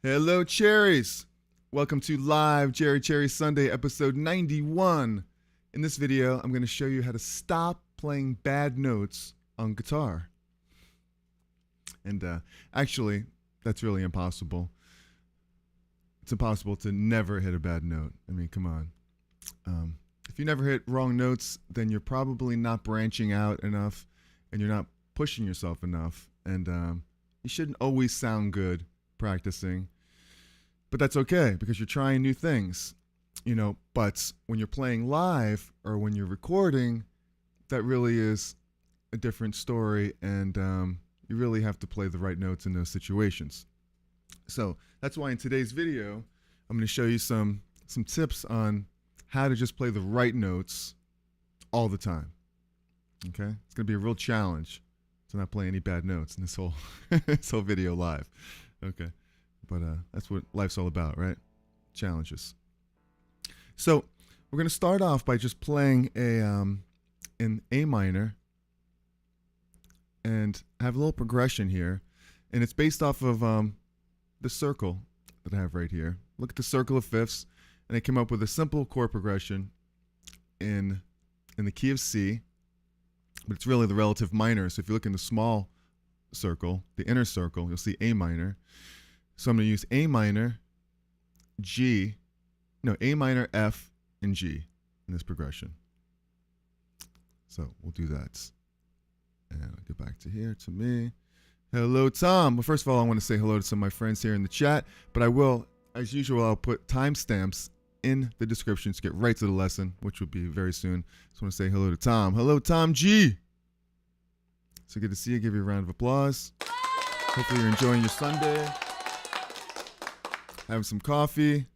Hello, Cherries. Welcome to Live Cherries Sunday, episode 91. In this video, I'm going to show you how to stop playing bad notes on guitar. And actually, that's really impossible. It's impossible to never hit a bad note. I mean, come on. If you never hit wrong notes, then you're probably not branching out enough and you're not pushing yourself enough. And you shouldn't always sound good practicing. But that's okay because you're trying new things, but when you're playing live or when you're recording, that really is a different story, and you really have to play the right notes in those situations. So that's why in today's video, I'm going to show you some tips on how to just play the right notes all the time. Okay? It's going to be a real challenge to not play any bad notes in this whole video live. Okay. But that's what life's all about, right? Challenges. So we're going to start off by just playing an A minor and have a little progression here. And it's based off of the circle that I have right here. Look at the circle of fifths, and I came up with a simple chord progression in the key of C, but it's really the relative minor. So if you look in the small circle, the inner circle, you'll see A minor. So I'm going to use A minor, A minor, F, and G in this progression. So we'll do that. And I'll get back to here, to me. Hello, Tom. Well, first of all, I want to say hello to some of my friends here in the chat, but I will, as usual, I'll put timestamps in the description to get right to the lesson, which will be very soon. Just want to say hello to Tom. Hello, Tom G. So good to see you. Give you a round of applause. Hopefully you're enjoying your Sunday. Having some coffee,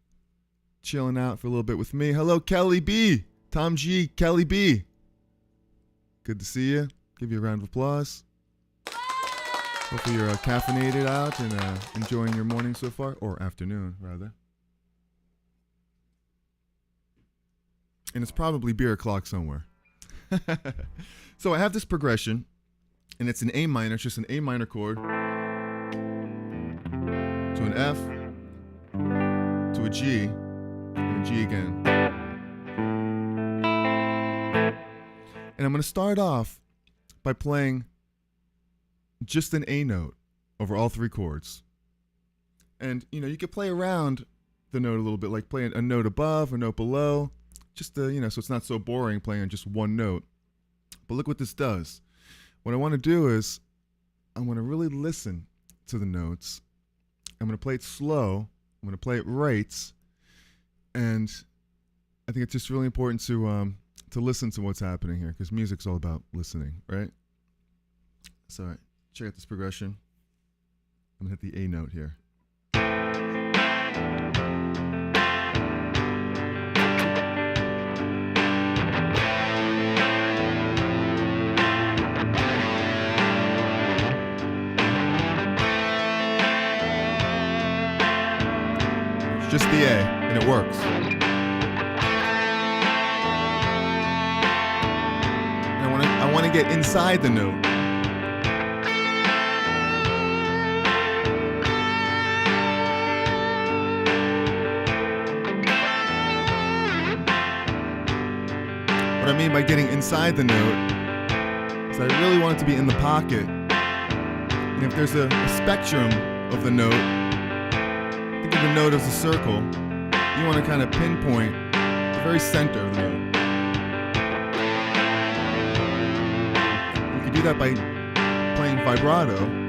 chilling out for a little bit with me. Hello, Kelly B. Tom G, Kelly B. Good to see you. Give you a round of applause. Hopefully you're caffeinated out and enjoying your morning so far, or afternoon, rather. And it's probably beer o'clock somewhere. So I have this progression, and it's an A minor. It's just an A minor chord to an F, to a G, and a G again. And I'm going to start off by playing just an A note over all three chords. And, you could play around the note a little bit, like play a note above, a note below, just so it's not so boring playing on just one note. But look what this does. What I want to do is I want to really listen to the notes. I'm going to play it slow. I'm going to play it right, and I think it's just really important to listen to what's happening here, because music's all about listening, right? So, all right, check out this progression. I'm going to hit the A note here. Just the A, and it works. And I want to get inside the note. What I mean by getting inside the note is I really want it to be in the pocket. And if there's a spectrum of the note, think of the note as a circle. You want to kind of pinpoint the very center of the note. You can do that by playing vibrato.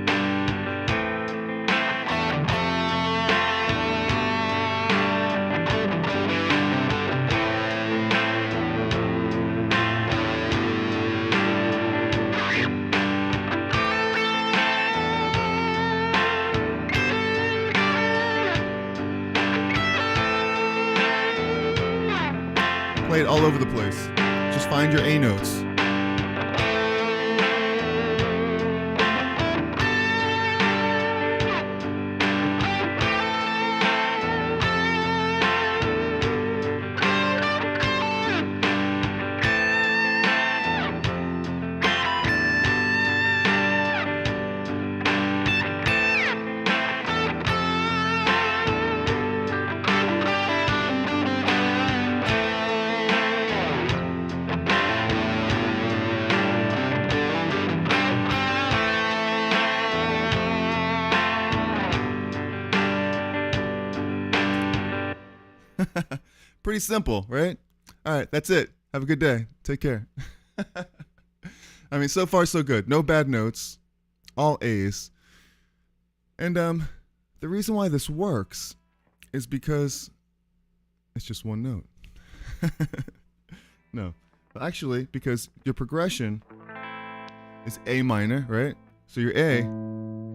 Play it all over the place. Just find your A notes. Pretty simple, right? All right, that's it. Have a good day. Take care. I mean, so far so good. No bad notes. All A's. And the reason why this works is because it's just one note. No. Well, actually, because your progression is A minor, right? So your A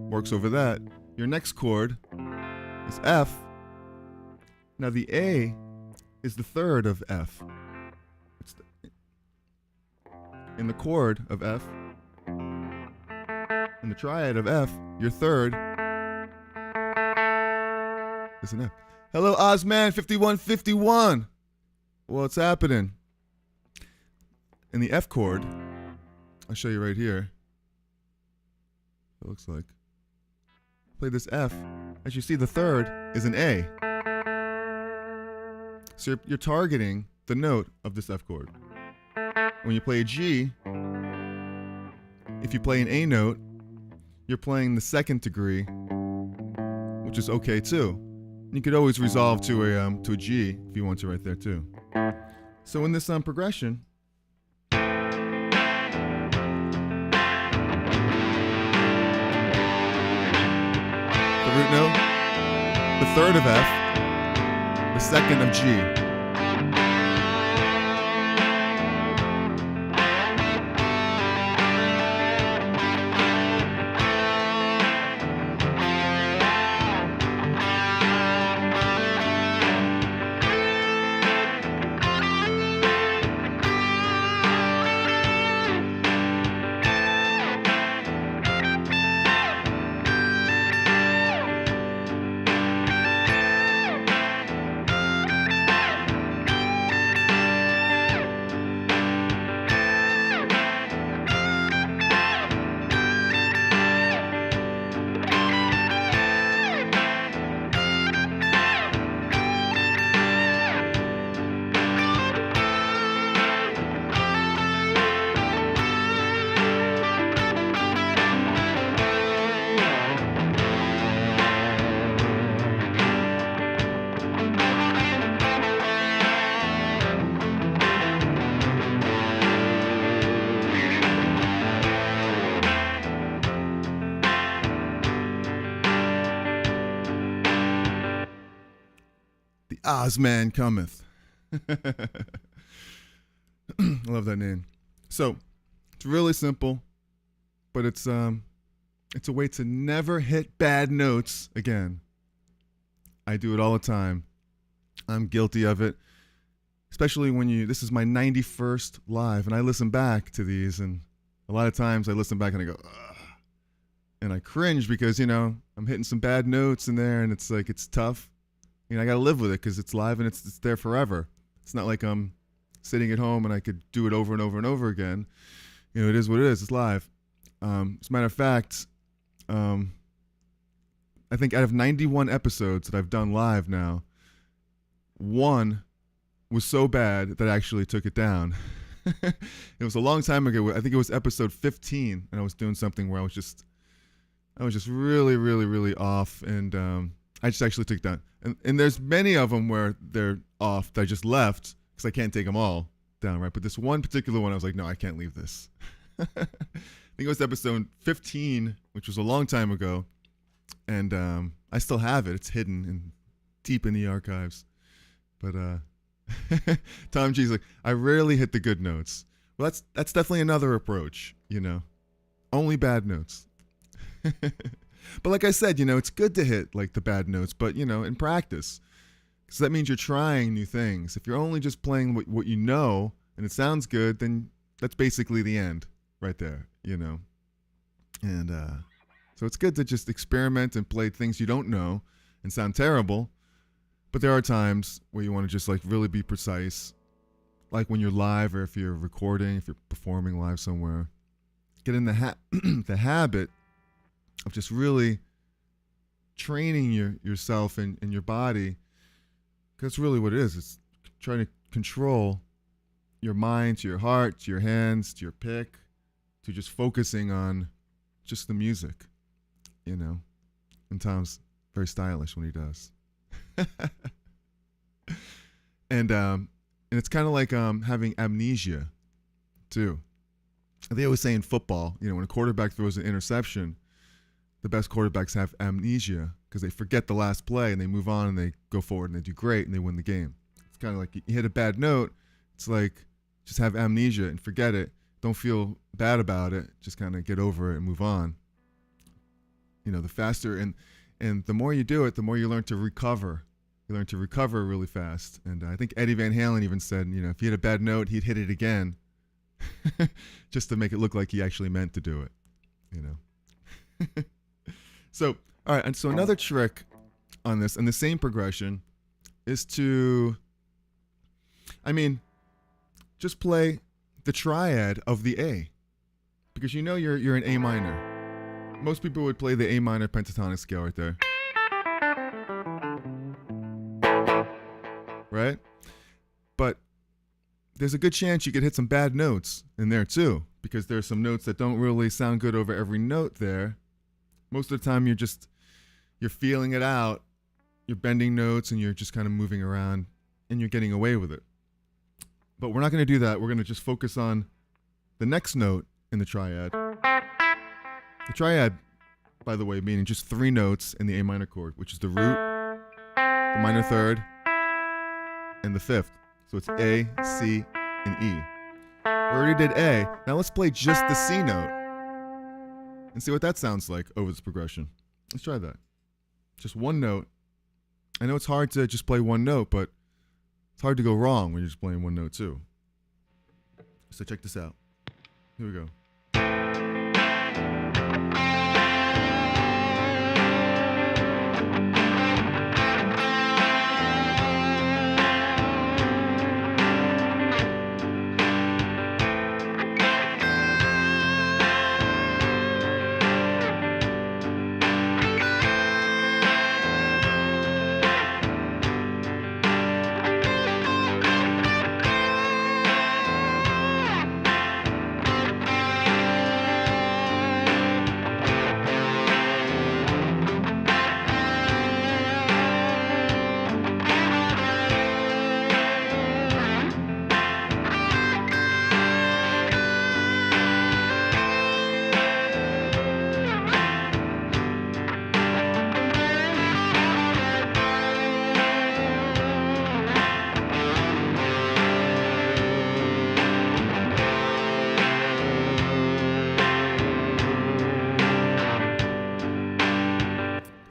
works over that. Your next chord is F. Now the A is the third of F. In the chord of F, in the triad of F, your third is an F. Hello, Ozman5151. What's happening? In the F chord, I'll show you right here. It looks like. Play this F. As you see, the third is an A. So you're targeting the note of this F chord. When you play a G, if you play an A note, you're playing the second degree, which is okay too. You could always resolve to a G if you want to right there too. So in this progression, the root note, the third of F, the second of G. The Ozman cometh. I love that name. So it's really simple, but it's a way to never hit bad notes again. I do it all the time. I'm guilty of it, especially when this is my 91st live, and I listen back to these, and a lot of times I listen back and I go, ugh, and I cringe because, I'm hitting some bad notes in there, and it's like, it's tough. I got to live with it because it's live and it's there forever. It's not like I'm sitting at home and I could do it over and over and over again. It is what it is. It's live. As a matter of fact, I think out of 91 episodes that I've done live now, one was so bad that I actually took it down. It was a long time ago. I think it was episode 15, and I was doing something where I was just really, really, really off, and I just actually took it down. And there's many of them where they're off that I just left because I can't take them all down, right? But this one particular one, I was like, no, I can't leave this. I think it was episode 15, which was a long time ago, and I still have it. It's hidden and deep in the archives. But Tom G's like, I rarely hit the good notes. Well, that's definitely another approach, Only bad notes. But like I said, it's good to hit like the bad notes, but in practice. So that means you're trying new things. If you're only just playing what you know and it sounds good, then that's basically the end right there, And so it's good to just experiment and play things you don't know and sound terrible. But there are times where you want to just like really be precise, like when you're live or if you're recording, if you're performing live somewhere. Get in the habit of just really training yourself and your body, because that's really what it is. It's trying to control your mind to your heart, to your hands, to your pick, to just focusing on just the music, And Tom's very stylish when he does. And it's kind of like having amnesia too. They always say in football, when a quarterback throws an interception, the best quarterbacks have amnesia because they forget the last play and they move on and they go forward and they do great and they win the game. It's kind of like you hit a bad note. It's like just have amnesia and forget it. Don't feel bad about it. Just kind of get over it and move on. The faster and the more you do it, the more you learn to recover. You learn to recover really fast. And I think Eddie Van Halen even said, if he hit a bad note, he'd hit it again just to make it look like he actually meant to do it, So, all right. And so another trick on this and the same progression is to, just play the triad of the A, because you're in A minor. Most people would play the A minor pentatonic scale right there. Right? But there's a good chance you could hit some bad notes in there too, because there's some notes that don't really sound good over every note there. Most of the time you're feeling it out, you're bending notes and you're just kind of moving around and you're getting away with it. But we're not going to do that. We're going to just focus on the next note in the triad. The triad, by the way, meaning just 3 notes in the A minor chord, which is the root, the minor third, and the 5th. So it's A, C, and E. We already did A. Now let's play just the C note and see what that sounds like over this progression. Let's try that. Just one note. I know it's hard to just play one note, but it's hard to go wrong when you're just playing one note too. So check this out. Here we go.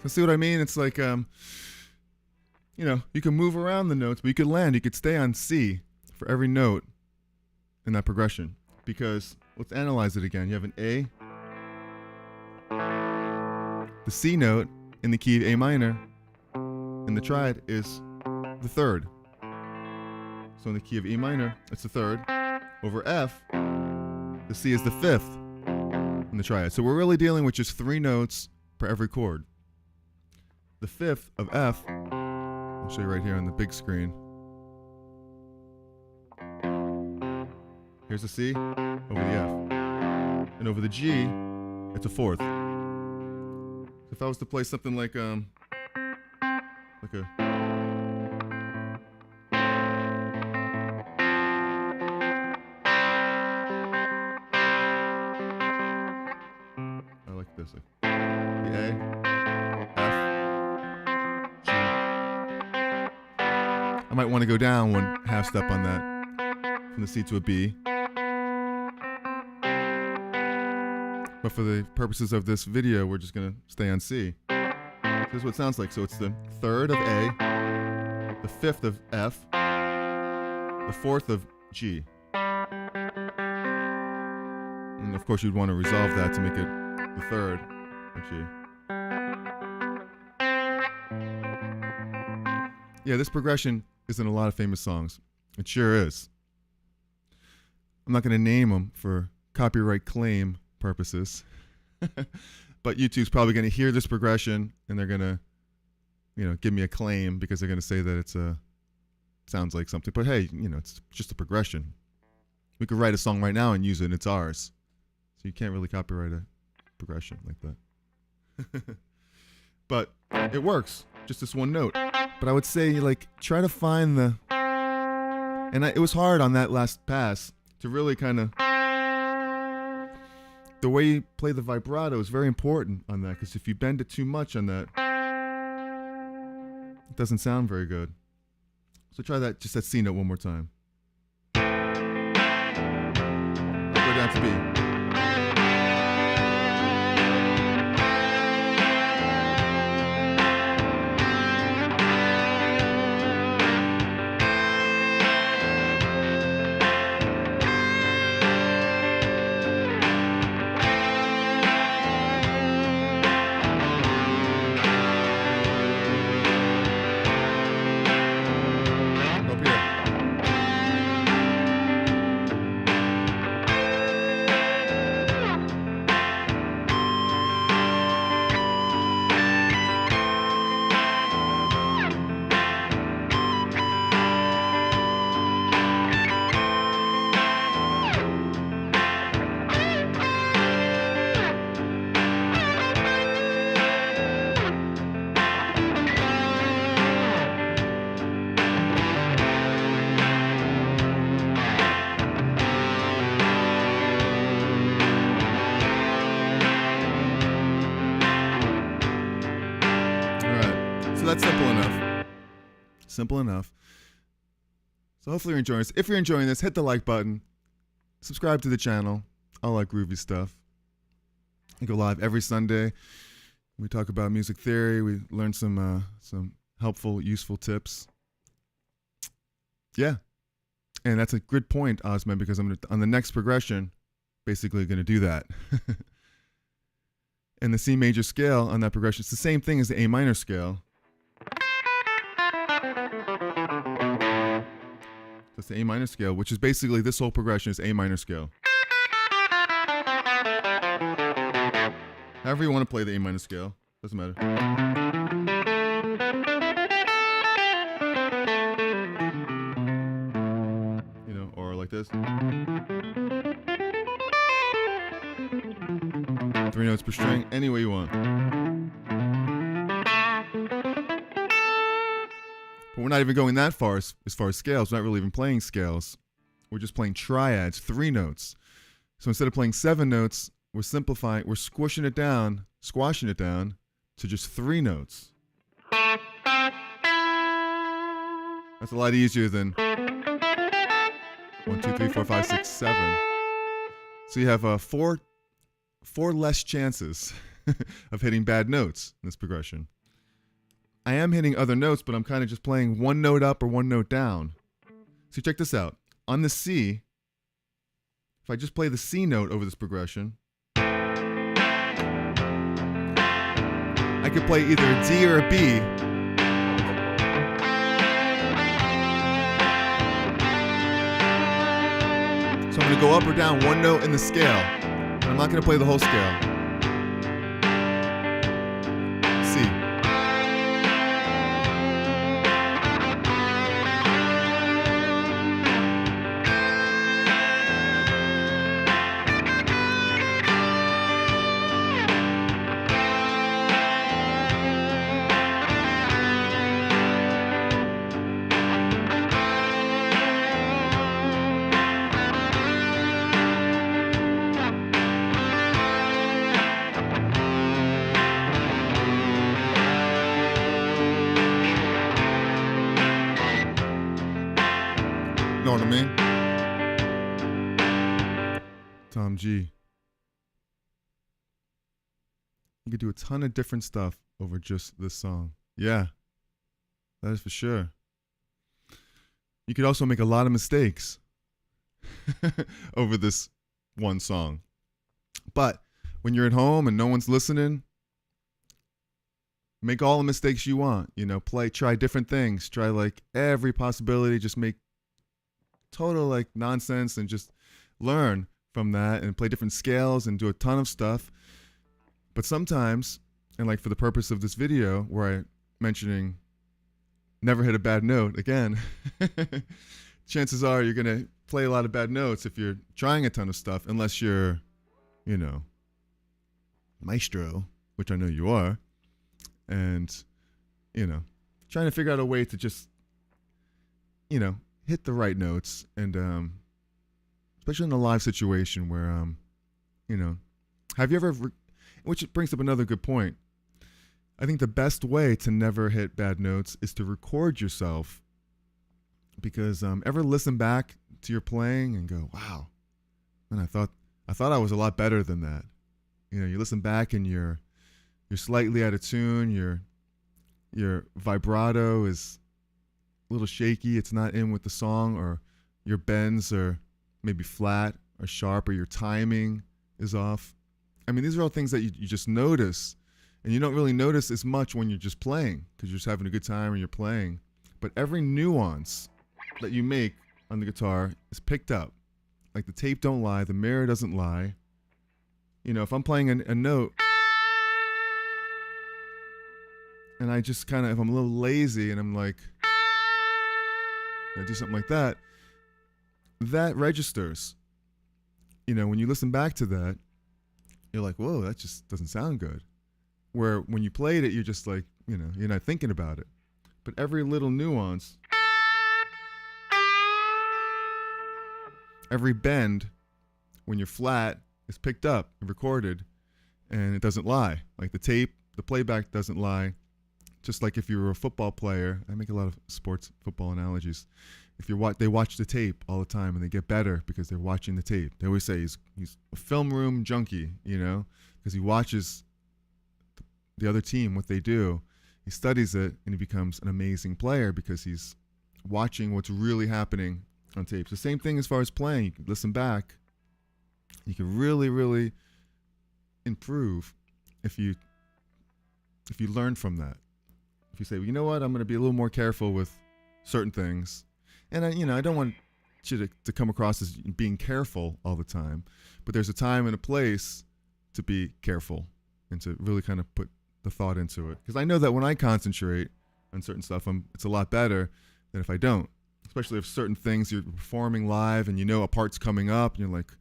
See what I mean? It's like, you can move around the notes, but you could stay on C for every note in that progression. Because let's analyze it again. You have an A, the C note in the key of A minor, and the triad is the 3rd. So in the key of E minor, it's the 3rd. Over F, the C is the 5th in the triad. So we're really dealing with just 3 notes per every chord. The 5th of F, I'll show you right here on the big screen. Here's the C over the F. And over the G, it's a 4th. So if I was to play something like a I like this. The A, I might want to go down 1 half step on that from the C to a B. But for the purposes of this video, we're just going to stay on C. This is what it sounds like. So it's the 3rd of A, the 5th of F, the 4th of G. And of course, you'd want to resolve that to make it the 3rd of G. Yeah, this progression is in a lot of famous songs. It sure is. I'm not going to name them for copyright claim purposes. But YouTube's probably going to hear this progression and they're going to, give me a claim because they're going to say that it's sounds like something. But hey, it's just a progression. We could write a song right now and use it and it's ours. So you can't really copyright a progression like that. But it works. Just this one note. But I would say, try to find the And it was hard on that last pass to really kind of... The way you play the vibrato is very important on that, because if you bend it too much on that, it doesn't sound very good. So try that, just that C note one more time. I'll go down to B. So that's simple enough. Simple enough. So hopefully you're enjoying this. If you're enjoying this, hit the like button. Subscribe to the channel. I like groovy stuff. I go live every Sunday. We talk about music theory. We learn some helpful, useful tips. Yeah. And that's a good point, Osman, because I'm on the next progression, basically going to do that. And the C major scale on that progression, it's the same thing as the A minor scale. That's the A minor scale, which is basically this whole progression is A minor scale. However you want to play the A minor scale, doesn't matter. You know, or like this. 3 notes per string, any way you want. But we're not even going that far as far as scales. We're not really even playing scales. We're just playing triads, 3 notes. So instead of playing 7 notes, we're simplifying, we're squashing it down to just 3 notes. That's a lot easier than 1, 2, 3, 4, 5, 6, 7. So you have four less chances of hitting bad notes in this progression. I am hitting other notes, but I'm kind of just playing 1 note up or 1 note down. So check this out. On the C, if I just play the C note over this progression, I could play either a D or a B. So I'm going to go up or down 1 note in the scale. And I'm not going to play the whole scale. C. Know what I mean? Tom G. You could do a ton of different stuff over just this song. Yeah, that is for sure. You could also make a lot of mistakes over this one song. But when you're at home and no one's listening, make all the mistakes you want. You know, try different things. Try like every possibility. Just make total like nonsense and just learn from that and play different scales and do a ton of stuff. But sometimes, and like for the purpose of this video where I'm mentioning never hit a bad note again, chances are you're going to play a lot of bad notes if you're trying a ton of stuff, unless you're, you know, maestro, which I know you are, and, you know, trying to figure out a way to just, you know, hit the right notes, and especially in a live situation where have you ever which brings up another good point. I think the best way to never hit bad notes is to record yourself, because ever listen back to your playing and go, wow, man, I thought I was a lot better than that. You listen back and you're slightly out of tune, your vibrato is a little shaky, it's not in with the song, or your bends are maybe flat or sharp, or your timing is off. I mean, these are all things that you just notice, and you don't really notice as much when you're just playing, because you're just having a good time and you're playing. But every nuance that you make on the guitar is picked up. Like, the tape don't lie, the mirror doesn't lie. If I'm playing a note, and I just kind of, if I'm a little lazy and I'm like, I do something like that, that registers. When you listen back to that, you're like, whoa, that just doesn't sound good. Where when you played it, you're just like, you're not thinking about it. But every little nuance, every bend, when you're flat, is picked up and recorded, and it doesn't lie. Like the tape, the playback doesn't lie. Just like if you were a football player, I make a lot of sports football analogies. If they watch the tape all the time and they get better because they're watching the tape. They always say he's a film room junkie, because he watches the other team, what they do. He studies it, and he becomes an amazing player because he's watching what's really happening on tape. So same thing as far as playing. You can listen back. You can really, really improve if you learn from that. If you say, well, you know what, I'm going to be a little more careful with certain things. And I don't want you to come across as being careful all the time, but there's a time and a place to be careful and to really kind of put the thought into it. Because I know that when I concentrate on certain stuff, it's a lot better than if I don't. Especially if certain things you're performing live and a part's coming up and you're like,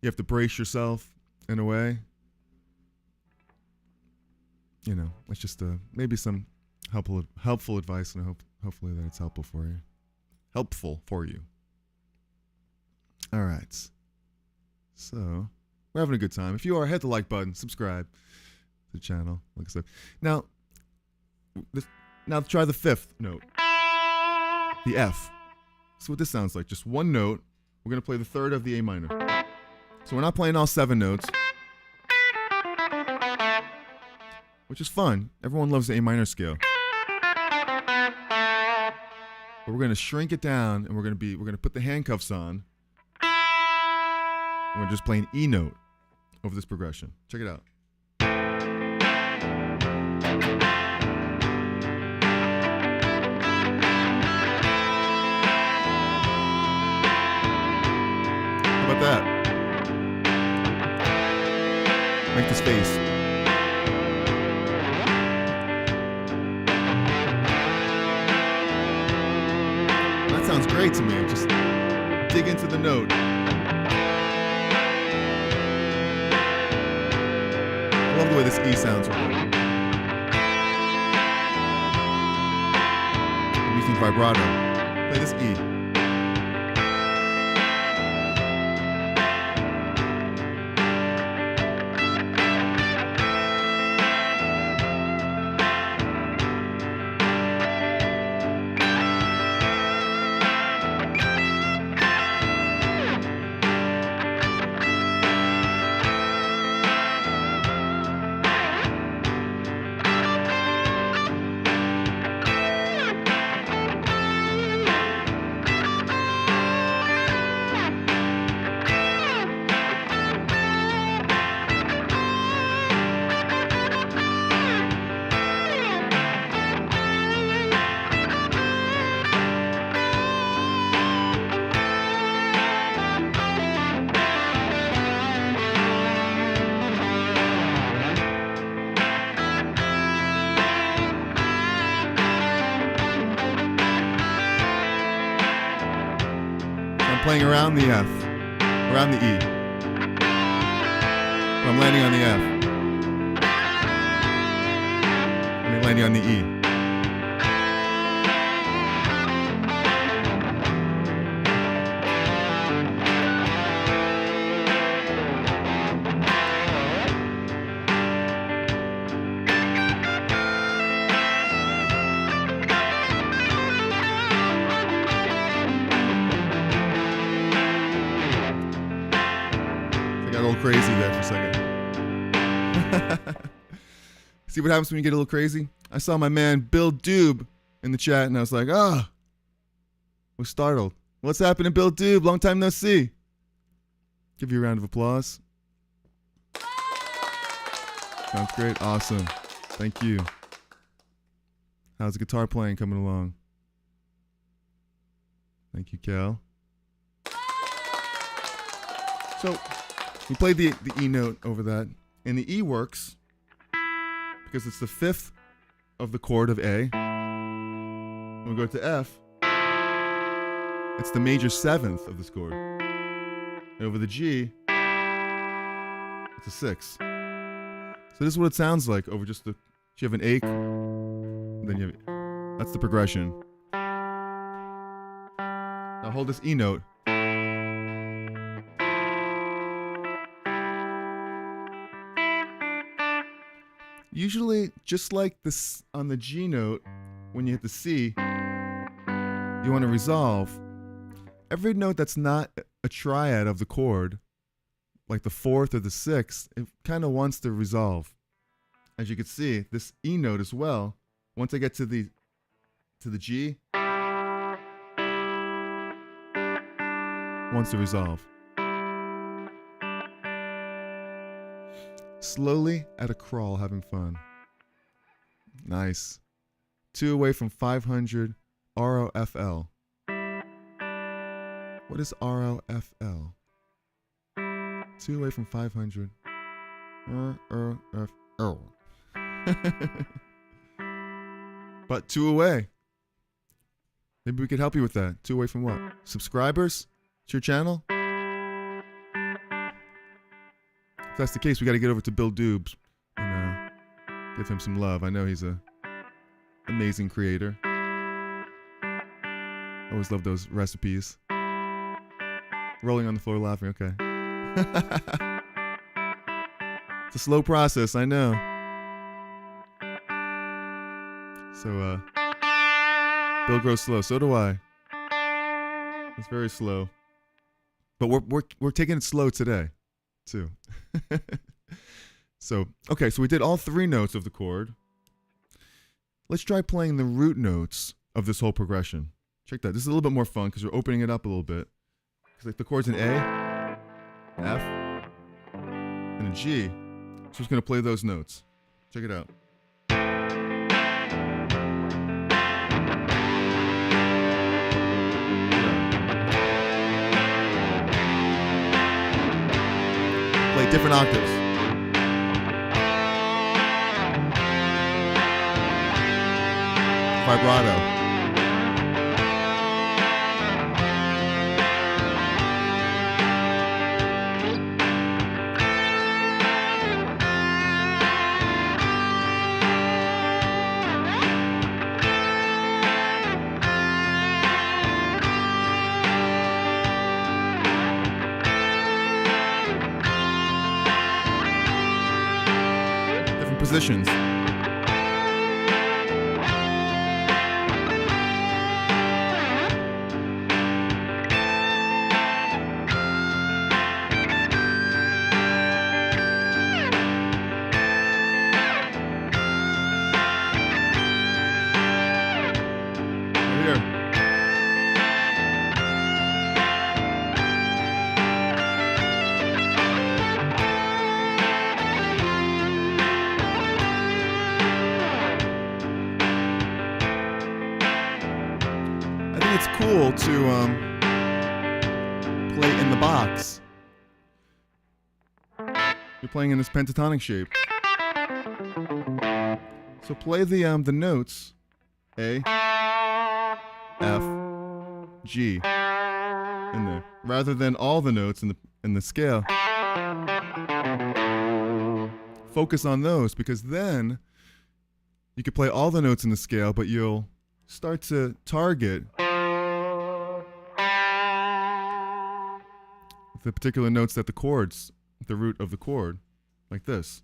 you have to brace yourself in a way. It's just maybe some helpful advice, and I hopefully that it's helpful for you. All right. So we're having a good time. If you are, hit the like button, subscribe to the channel, like I said. Now try the fifth note, the F. So what this sounds like, just one note. We're going to play the third of the A minor. So we're not playing all 7 notes, which is fun. Everyone loves the A minor scale. But we're going to shrink it down, and we're going to put the handcuffs on. And we're just playing E note over this progression. Check it out. How about that? Make this face. That sounds great to me. Just dig into the note. I love the way this E sounds right now. I'm using vibrato. Play this E. Playing around the F, around the E. But I'm landing on the F. I'm landing on the E. a little crazy there for a second. See what happens when you get a little crazy? I saw my man Bill Dube in the chat, and I was like, was startled. What's happening, Bill Dube? Long time no see. Give you a round of applause. Sounds great. Awesome. Thank you. How's the guitar playing coming along? Thank you, Cal. So we played the E note over that, and the E works because it's the fifth of the chord of A. When we go to F, it's the major seventh of this chord. And over the G, it's a sixth. So this is what it sounds like over just the. You have an eighth, then you have. That's the progression. Now hold this E note. Usually, just like this on the G note, when you hit the C, you want to resolve. Every note that's not a triad of the chord, like the fourth or the sixth, it kind of wants to resolve. As you can see, this E note as well, once I get to the G, wants to resolve. Slowly at a crawl, having fun. Nice. 2 away from 500 ROFL. What is ROFL? 2 away from 500 ROFL. But 2 away. Maybe we could help you with that. 2 away from what? Subscribers to your channel? If that's the case, we got to get over to Bill Dubes and give him some love. I know he's a amazing creator. I always love those recipes. Rolling on the floor laughing, okay. It's a slow process, I know. So, Bill grows slow. So do I. It's very slow. But we're taking it slow today, too. So, okay, so we did all 3 notes of the chord. Let's try playing the root notes of this whole progression. Check that. This is a little bit more fun because we're opening it up a little bit. Because like the chord's an A, F, and a G. So we're just going to play those notes. Check it out. Play different octaves. Vibrato. Different positions. It's cool to play in the box. You're playing in this pentatonic shape. So play the notes A, F, G in there, rather than all the notes in the scale. Focus on those because then you can play all the notes in the scale, but you'll start to target the particular notes that the chords, the root of the chord, like this.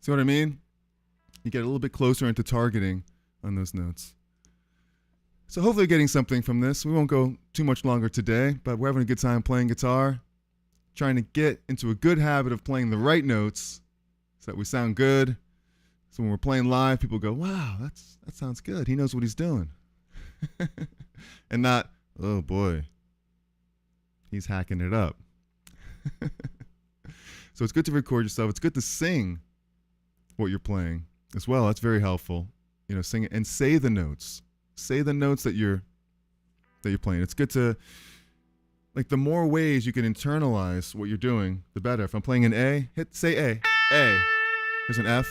See what I mean? You get a little bit closer into targeting on those notes. So hopefully you're getting something from this. We won't go too much longer today, but we're having a good time playing guitar, trying to get into a good habit of playing the right notes so that we sound good. So when we're playing live, people go, wow, that sounds good. He knows what he's doing. And not, oh boy, he's hacking it up. So it's good to record yourself. It's good to sing what you're playing as well. That's very helpful. You know, sing it and say the notes. Say the notes that you're playing. It's good to, like, the more ways you can internalize what you're doing, the better. If I'm playing an A, say A. A. There's an F.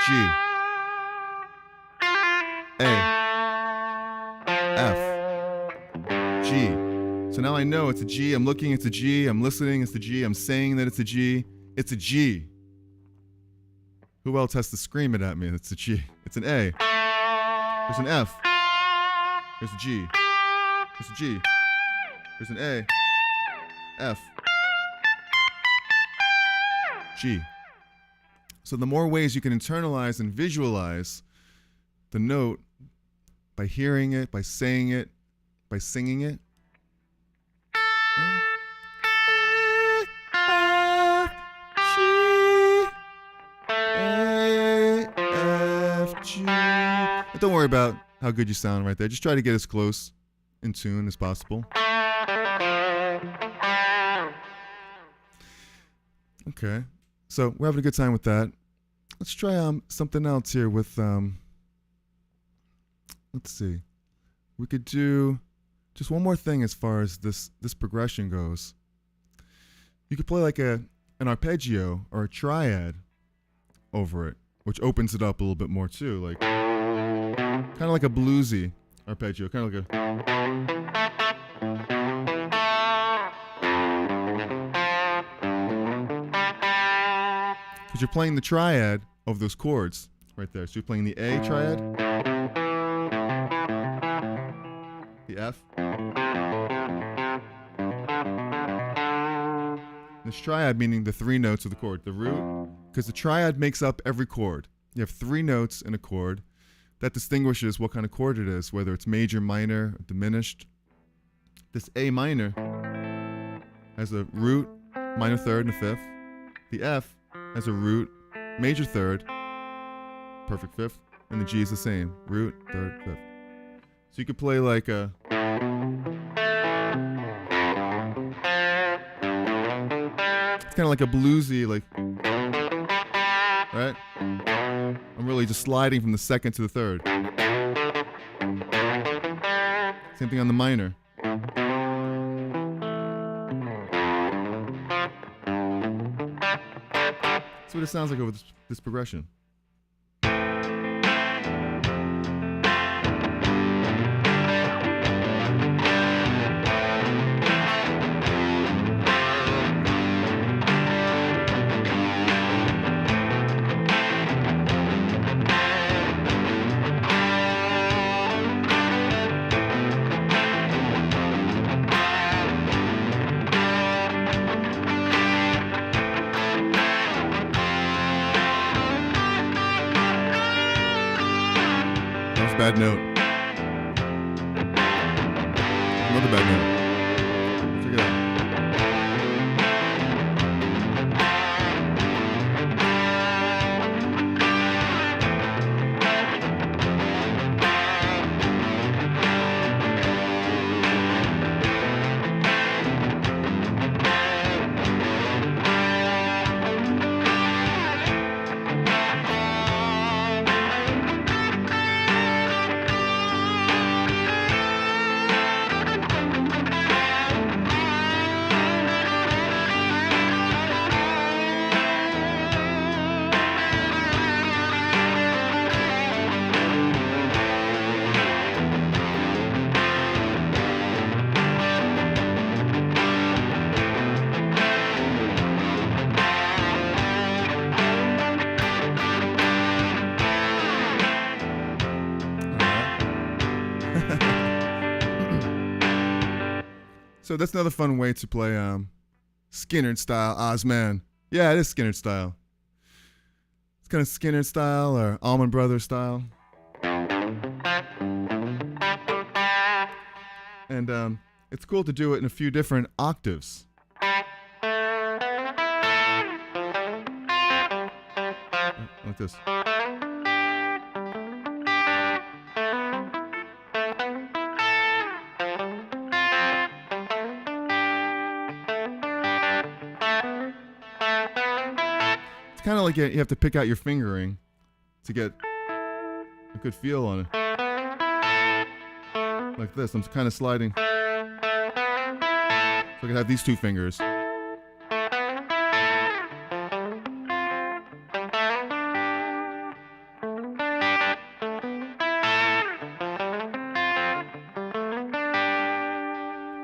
G. A. F. G. So now I know it's a G. I'm looking, it's a G. I'm listening, it's a G. I'm saying that it's a G. It's a G. Who else has to scream it at me? It's a G. It's an A. There's an F. There's a G. There's a G. There's an A. F. G. So the more ways you can internalize and visualize the note by hearing it, by saying it, by singing it. Don't worry about how good you sound right there. Just try to get as close in tune as possible. Okay, so we're having a good time with that. Let's try something else here with, let's see. We could do just one more thing as far as this progression goes. You could play like an arpeggio or a triad over it, which opens it up a little bit more too, like kind of like a bluesy arpeggio, kind of like because you're playing the triad of those chords right there. So you're playing the A triad, the F, this triad meaning the three notes of the chord, the root, because the triad makes up every chord. You have three notes in a chord. That distinguishes what kind of chord it is, whether it's major, minor, or diminished. This A minor has a root, minor third, and a fifth. The F has a root, major third, perfect fifth, and the G is the same, root, third, fifth. So you could play like a... It's kind of like a bluesy, like... Right? I'm really just sliding from the second to the third. Same thing on the minor. That's what it sounds like over this progression. Bad note. Another bad note. Check it out. So that's another fun way to play Skinner style Ozman. Yeah, it is Skinner style. kind of Skinner style or Allman Brothers style. And it's cool to do it in a few different octaves. Like this. It's kind of like you have to pick out your fingering to get a good feel on it. Like this, I'm kind of sliding. So I can have these two fingers.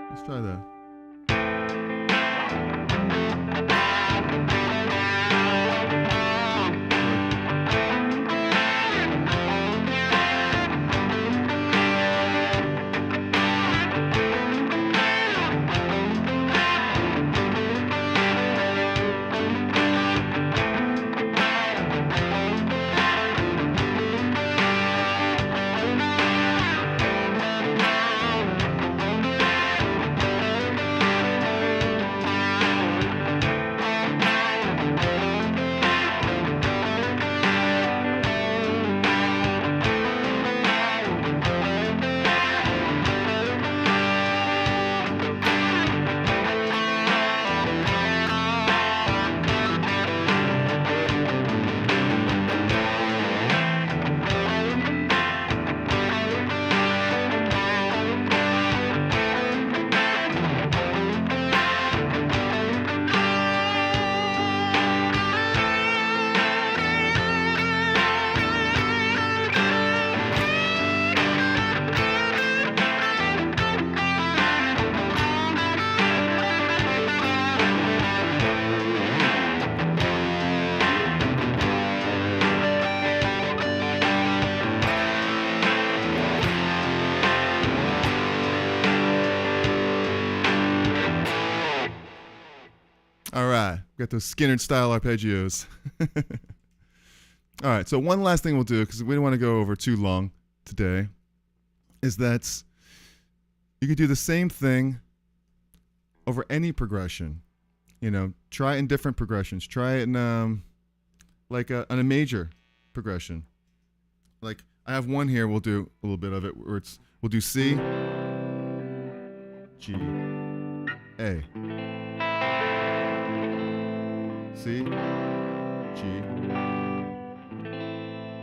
Let's try that. All right, got those Skinner style arpeggios. All right, so one last thing we'll do, because we don't want to go over too long today, is that you could do the same thing over any progression. You know, try it in different progressions. Try it in on a major progression. Like I have one here. We'll do a little bit of it where we'll do C, G, A. C, G,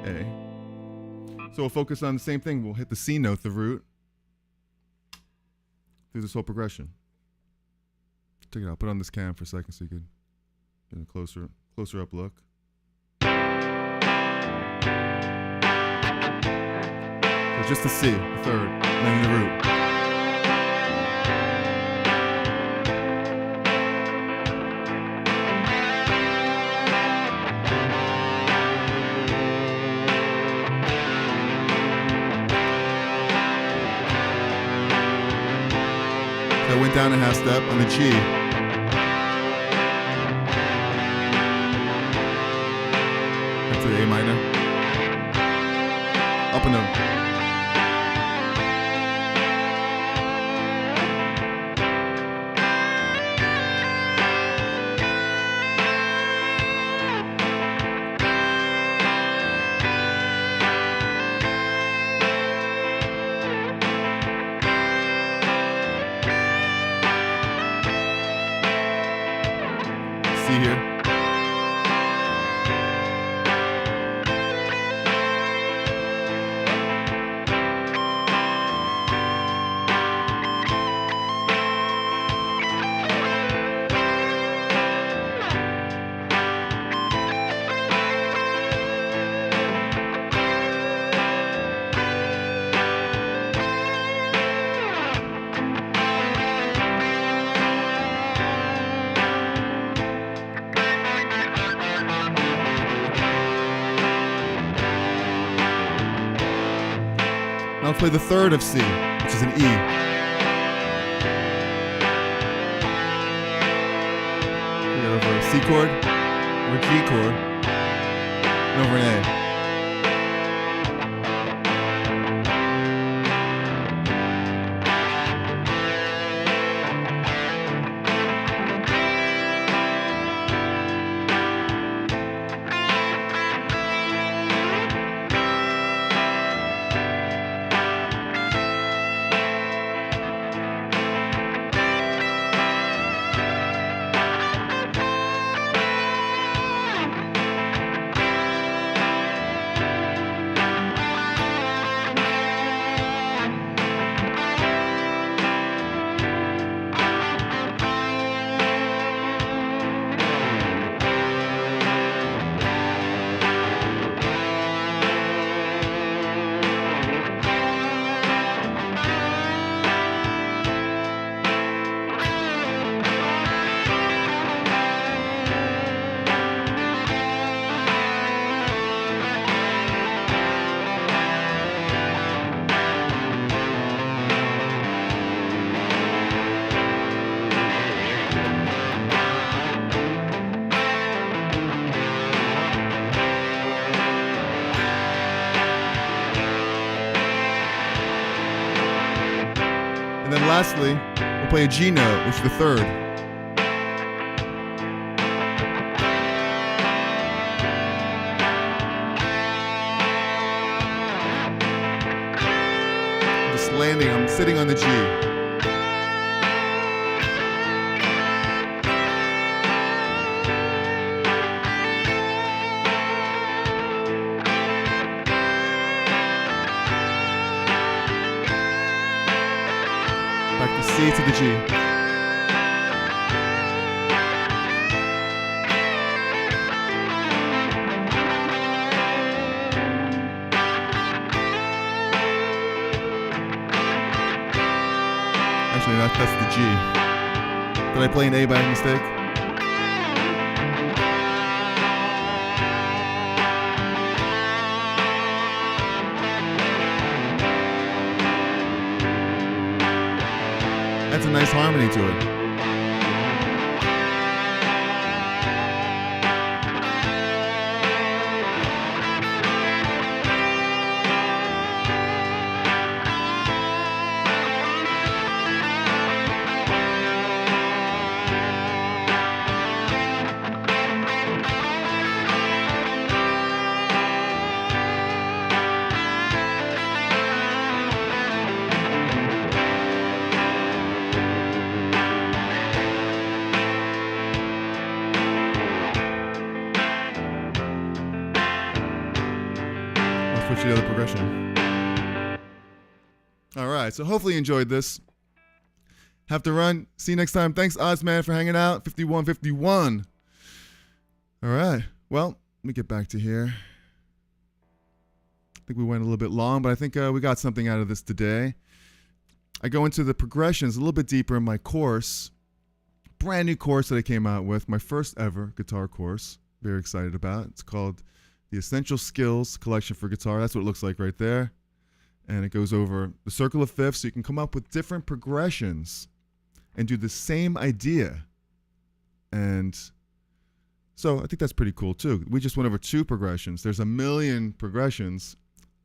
A. So we'll focus on the same thing. We'll hit the C note, the root, through this whole progression. Check it out. Put it on this cam for a second so you can get a closer up look. So just the C, the third, and then the root. I went down a half step on the G. Back to the A minor. Up a note. See here. Now I'll play the third of C, which is an E. We got over a C chord or a G chord. over an A. And then lastly, we'll play a G note, which is the third. I'm just landing, I'm sitting on the G. Back to C to the G. Actually, that's the G. Did I play an A by mistake? That's a nice harmony to it. Switch to the other progression. All right, so hopefully you enjoyed this. Have to run. See you next time. Thanks, Ozman, for hanging out. 5151. All right. Well, let me get back to here. I think we went a little bit long, but I think we got something out of this today. I go into the progressions a little bit deeper in my course. Brand new course that I came out with. My first ever guitar course. Very excited about. It's called The Essential Skills Collection for Guitar. That's what it looks like right there. And it goes over the circle of fifths, so you can come up with different progressions and do the same idea. And so I think that's pretty cool too. We just went over 2 progressions. There's a million progressions.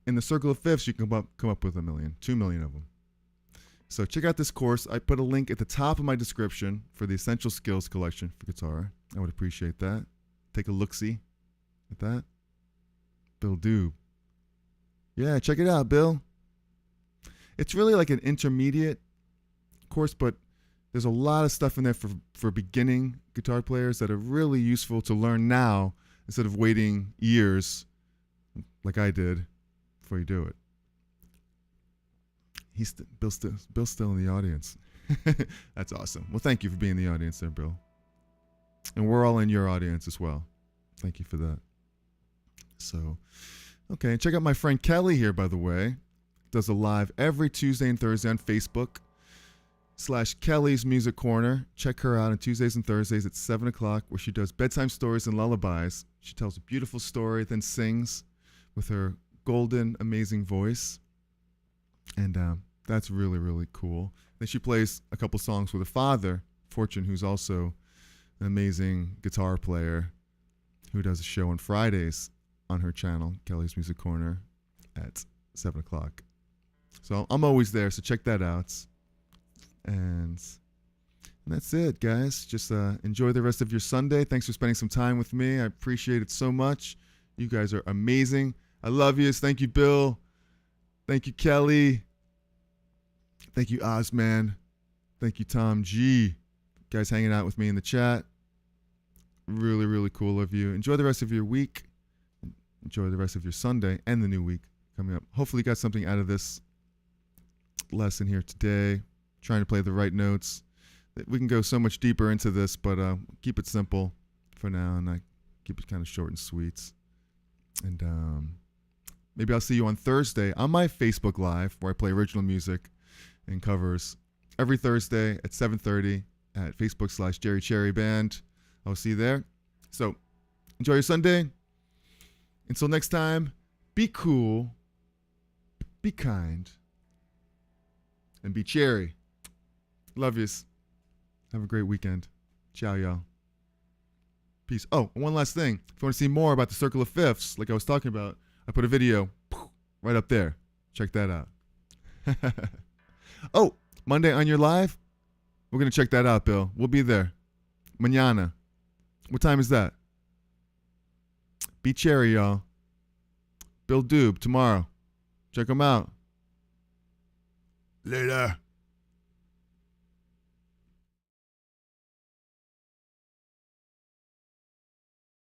In the circle of fifths, you can come up with 1 million, 2 million of them. So check out this course. I put a link at the top of my description for the Essential Skills Collection for Guitar. I would appreciate that. Take a look-see at that. Bill Doob. Yeah, check it out, Bill. It's really like an intermediate course, but there's a lot of stuff in there for beginning guitar players that are really useful to learn now instead of waiting years like I did before you do it. Bill's still in the audience. That's awesome. Well, thank you for being in the audience there, Bill. And we're all in your audience as well. Thank you for that. So, okay, check out my friend Kelly here, by the way. Does a live every Tuesday and Thursday on Facebook /Kelly's Music Corner. Check her out on Tuesdays and Thursdays at 7 o'clock, where she does bedtime stories and lullabies. She tells a beautiful story, then sings with her golden, amazing voice. And that's really, really cool. Then she plays a couple songs with her father, Fortune, who's also an amazing guitar player, who does a show on Fridays on her channel, Kelly's Music Corner, at 7 o'clock. So I'm always there, so check that out. And that's it, guys. Just enjoy the rest of your Sunday. Thanks for spending some time with me. I appreciate it so much. You guys are amazing. I love you. Thank you, Bill. Thank you, Kelly. Thank you, Ozman. Thank you, Tom G. You guys hanging out with me in the chat. Really, really cool of you. Enjoy the rest of your week. Enjoy the rest of your Sunday and the new week coming up. Hopefully you got something out of this lesson here today. Trying to play the right notes. We can go so much deeper into this, but keep it simple for now, and I keep it kind of short and sweet. And maybe I'll see you on Thursday on my Facebook Live, where I play original music and covers every Thursday at 7:30 at Facebook/Jerry Cherry Band. I'll see you there. So enjoy your Sunday. Until next time, be cool, be kind, and be cherry. Love yous. Have a great weekend. Ciao, y'all. Peace. Oh, one last thing. If you want to see more about the circle of fifths, like I was talking about, I put a video right up there. Check that out. Oh, Monday on your live? We're going to check that out, Bill. We'll be there. Mañana. What time is that? Be cherry, y'all. Bill Doob tomorrow. Check him out. Later.